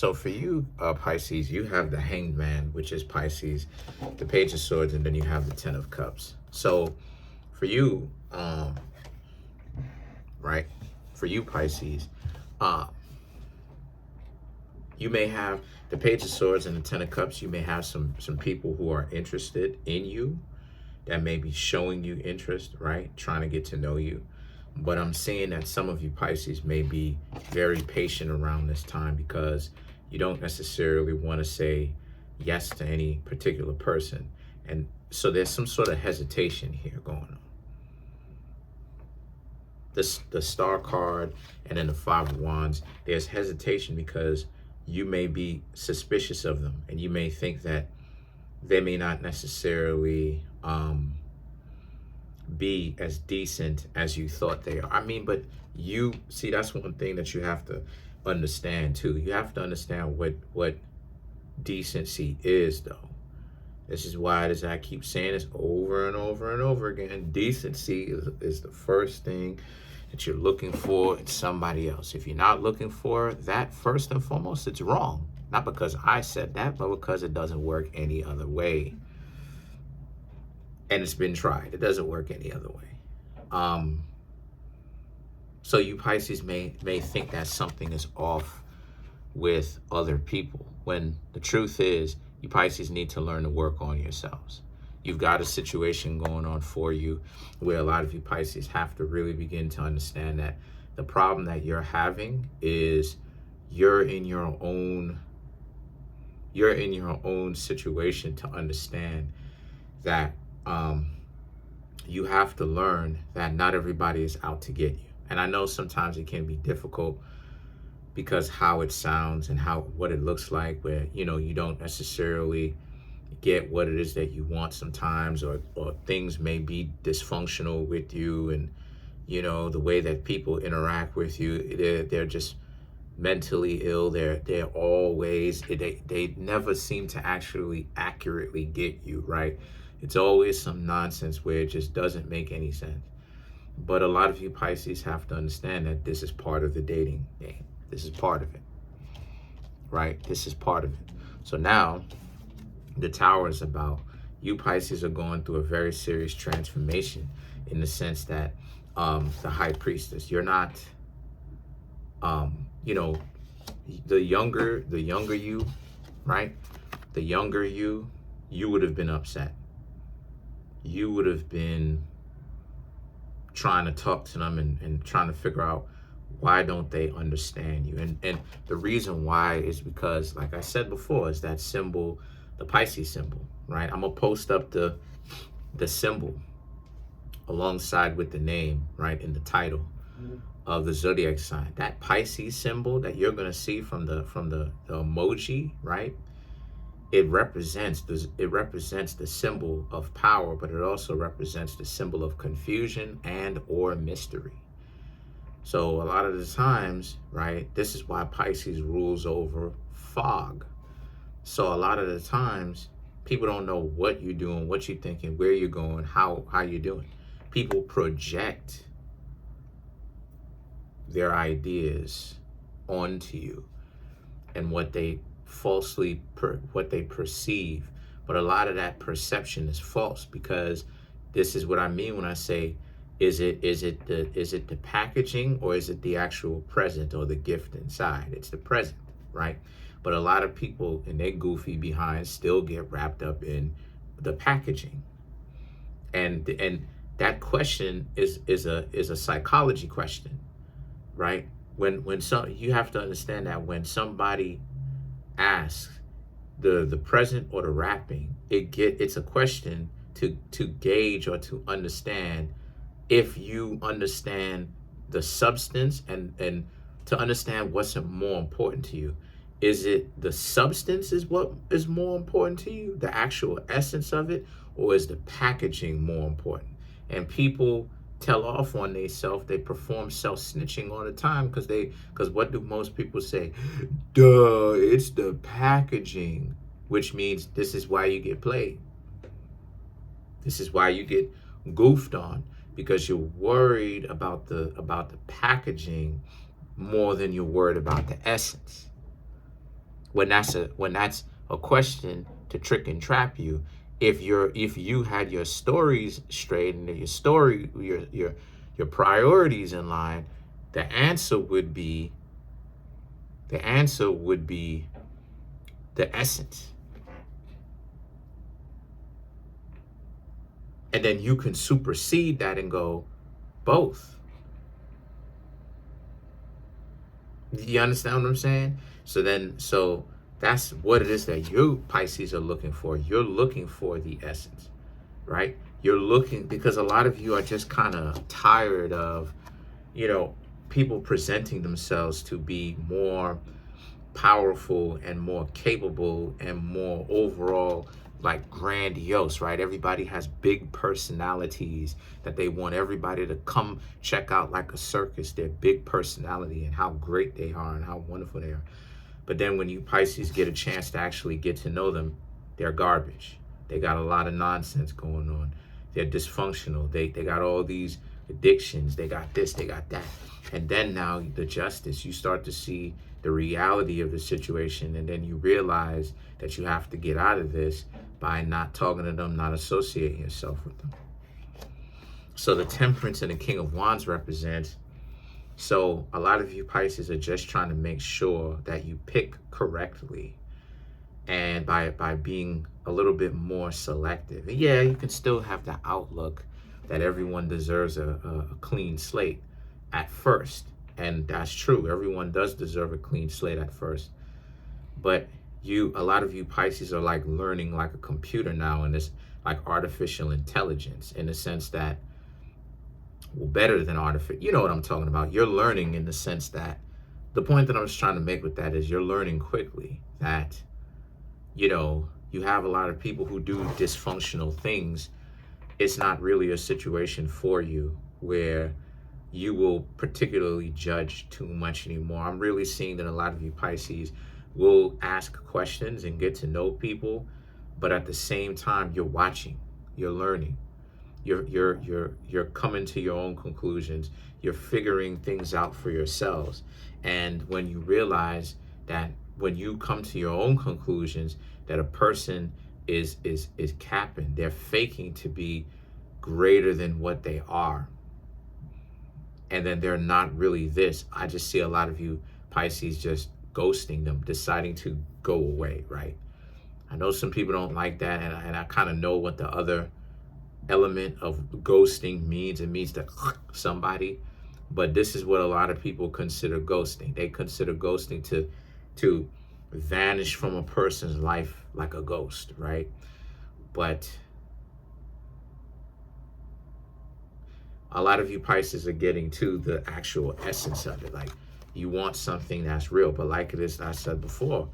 So for you, Pisces, you have the Hanged Man, which is Pisces, the Page of Swords, and then you have the Ten of Cups. So for you, right? For you, Pisces, uh, you may have the Page of Swords and the Ten of Cups. You may have some people who are interested in you, that may be showing you interest, right? Trying to get to know you. But I'm seeing that some of you Pisces may be very patient around this time because you don't necessarily want to say yes to any particular person. And so there's some sort of hesitation here going on. The Star card and then the Five of Wands, there's hesitation because you may be suspicious of them and you may think that they may not necessarily be as decent as you thought they are. I mean, but you see, that's one thing that you have to understand too. You have to understand what decency is, though. This is why, as I keep saying this over and over and over again, decency is the first thing that you're looking for in somebody else. If you're not looking for that first and foremost, it's wrong. Not because I said that, but because it doesn't work any other way. And it's been tried. It doesn't work any other way. So you Pisces may think that something is off with other people, when the truth is you Pisces need to learn to work on yourselves. You've got a situation going on for you where a lot of you Pisces have to really begin to understand that the problem that you're having is you're in your own situation to understand that you have to learn that not everybody is out to get you. And I know sometimes it can be difficult because how it sounds and what it looks like, where you don't necessarily get what it is that you want sometimes, or things may be dysfunctional with you, and the way that people interact with you, they're just mentally ill. They're always, they never seem to actually accurately get you, right? It's always some nonsense where it just doesn't make any sense. But a lot of you Pisces have to understand that this is part of the dating game. This is part of it, right? This is part of it. So now the Tower is about you Pisces are going through a very serious transformation, in the sense that the High Priestess, you're not, the younger you, right? The younger you would have been upset. You would have been trying to talk to them and trying to figure out why don't they understand you. And the reason why is because, like I said before, is that symbol, the Pisces symbol, right? I'm gonna post up the symbol alongside with the name, right, in the title of the zodiac sign. That Pisces symbol that you're gonna see from the emoji, right? It represents the symbol of power, but it also represents the symbol of confusion and or mystery. So a lot of the times, right, this is why Pisces rules over fog. So a lot of the times, people don't know what you're doing, what you're thinking, where you're going, how you're doing. People project their ideas onto you and what they perceive, but a lot of that perception is false, because this is what I mean when I say, is it the packaging, or is it the actual present or the gift inside? It's the present, right? But a lot of people in their goofy behind still get wrapped up in the packaging, and that question is a psychology question, right? When you have to understand that when somebody asks the present or the wrapping, it's a question to gauge or to understand if you understand the substance, and to understand what's more important to you. Is it the substance is what is more important to you, the actual essence of it, or is the packaging more important? And people tell off on themselves. They perform self-snitching all the time because what do most people say? Duh, it's the packaging, which means this is why you get played. This is why you get goofed on, because you're worried about the packaging more than you're worried about the essence. when that's a question to trick and trap you. If you had your stories straight and your priorities in line, the answer would be the essence. And then you can supersede that and go both. You understand what I'm saying? So that's what it is that you Pisces are looking for. You're looking for the essence, right? You're looking, because a lot of you are just kind of tired of, people presenting themselves to be more powerful and more capable and more overall like grandiose, right? Everybody has big personalities that they want everybody to come check out like a circus, their big personality and how great they are and how wonderful they are. But then when you Pisces get a chance to actually get to know them, they're garbage. They got a lot of nonsense going on. They're dysfunctional. They got all these addictions. They got this, they got that. And then now the justice, you start to see the reality of the situation, and then you realize that you have to get out of this by not talking to them, not associating yourself with them. So the Temperance and the King of Wands represents, so a lot of you Pisces are just trying to make sure that you pick correctly, and by being a little bit more selective. And yeah, you can still have the outlook that everyone deserves a clean slate at first. And that's true. Everyone does deserve a clean slate at first. But a lot of you Pisces are like learning like a computer now, and it's like artificial intelligence in the sense that, well, better than artificial. You know what I'm talking about. You're learning in the sense that, the point that I was trying to make with that is you're learning quickly that, you have a lot of people who do dysfunctional things. It's not really a situation for you where you will particularly judge too much anymore. I'm really seeing that a lot of you Pisces will ask questions and get to know people, but at the same time, you're watching, you're learning, you're coming to your own conclusions, you're figuring things out for yourselves. And when you realize that when you come to your own conclusions, that a person is capping, they're faking to be greater than what they are, and then they're not really this. I just see a lot of you Pisces just ghosting them, deciding to go away, right? I know some people don't like that, and I kind of know what the other element of ghosting means. It means to somebody, but this is what a lot of people consider ghosting. They consider ghosting to vanish from a person's life like a ghost, right? But a lot of you Pisces are getting to the actual essence of it. Like, you want something that's real, but like it is, I said before,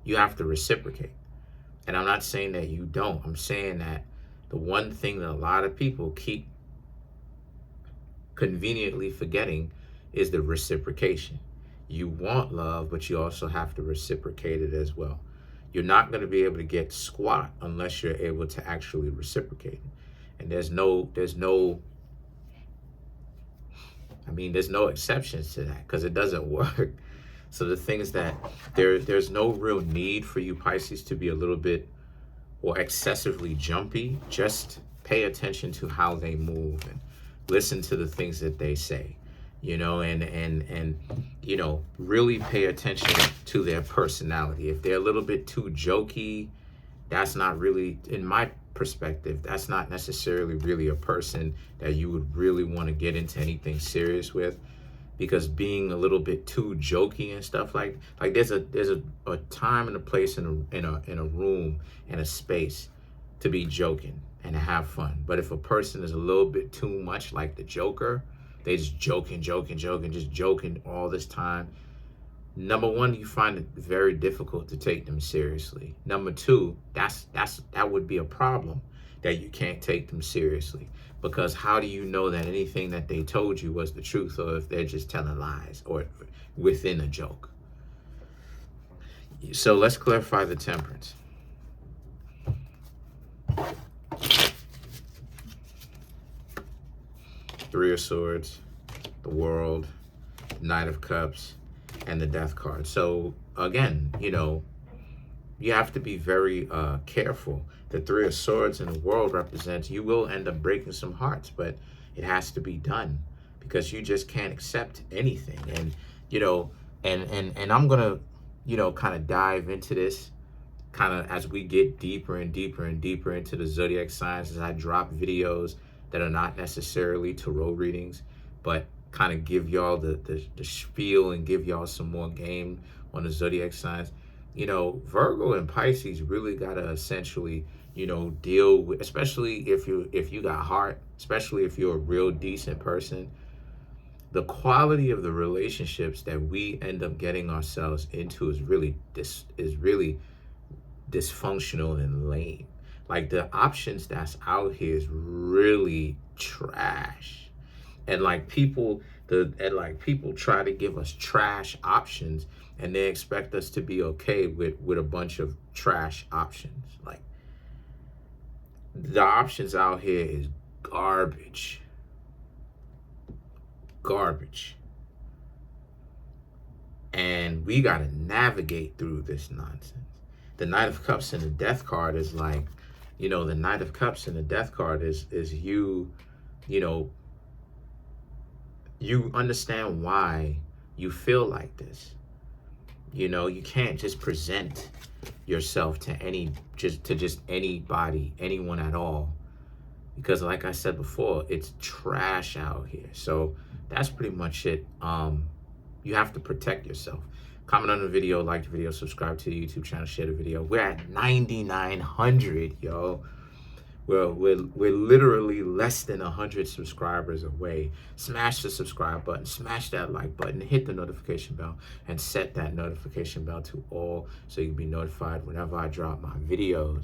you have to reciprocate. And I'm not saying that you don't. I'm saying that the one thing that a lot of people keep conveniently forgetting is the reciprocation. You want love, but you also have to reciprocate it as well. You're not going to be able to get squat unless you're able to actually reciprocate it. And there's no exceptions to that, because it doesn't work. So the thing is that there's no real need for you Pisces to be a little bit or excessively jumpy. Just pay attention to how they move and listen to the things that they say, and really pay attention to their personality. If they're a little bit too jokey, that's not really, in my perspective, that's not necessarily really a person that you would really want to get into anything serious with, because being a little bit too jokey and stuff like there's a time and a place in a room and a space to be joking and to have fun. But if a person is a little bit too much like the Joker, they just joking, just joking all this time. Number one, you find it very difficult to take them seriously. Number two, that would be a problem, that you can't take them seriously. Because how do you know that anything that they told you was the truth, or if they're just telling lies or within a joke? So let's clarify the Temperance. Three of Swords, the World, Knight of Cups, and the Death card. So again, you know, you have to be very careful. The Three of Swords in the world represents you will end up breaking some hearts, but it has to be done because you just can't accept anything. And you know, and I'm gonna, you know, kind of dive into this kind of as we get deeper and deeper and deeper into the zodiac signs, as I drop videos that are not necessarily tarot readings, but kind of give y'all the spiel and give y'all some more game on the zodiac signs. You know, Virgo and Pisces really gotta essentially, you know, deal with, especially if you got heart, especially if you're a real decent person, the quality of the relationships that we end up getting ourselves into is really dysfunctional and lame. Like the options that's out here is really trash. And like people try to give us trash options and they expect us to be okay with a bunch of trash options. Like the options out here is garbage. Garbage. And we got to navigate through this nonsense. The Knight of Cups and the Death card is like, you know, the Knight of Cups and the Death card is you, you know, you understand why you feel like this. You know, you can't just present yourself to just anybody, anyone at all. Because like I said before, it's trash out here. So that's pretty much it. You have to protect yourself. Comment on the video, like the video, subscribe to the YouTube channel, share the video. We're at 9,900, yo. We're literally less than 100 subscribers away. Smash the subscribe button, smash that like button, hit the notification bell, and set that notification bell to all so you can be notified whenever I drop my videos.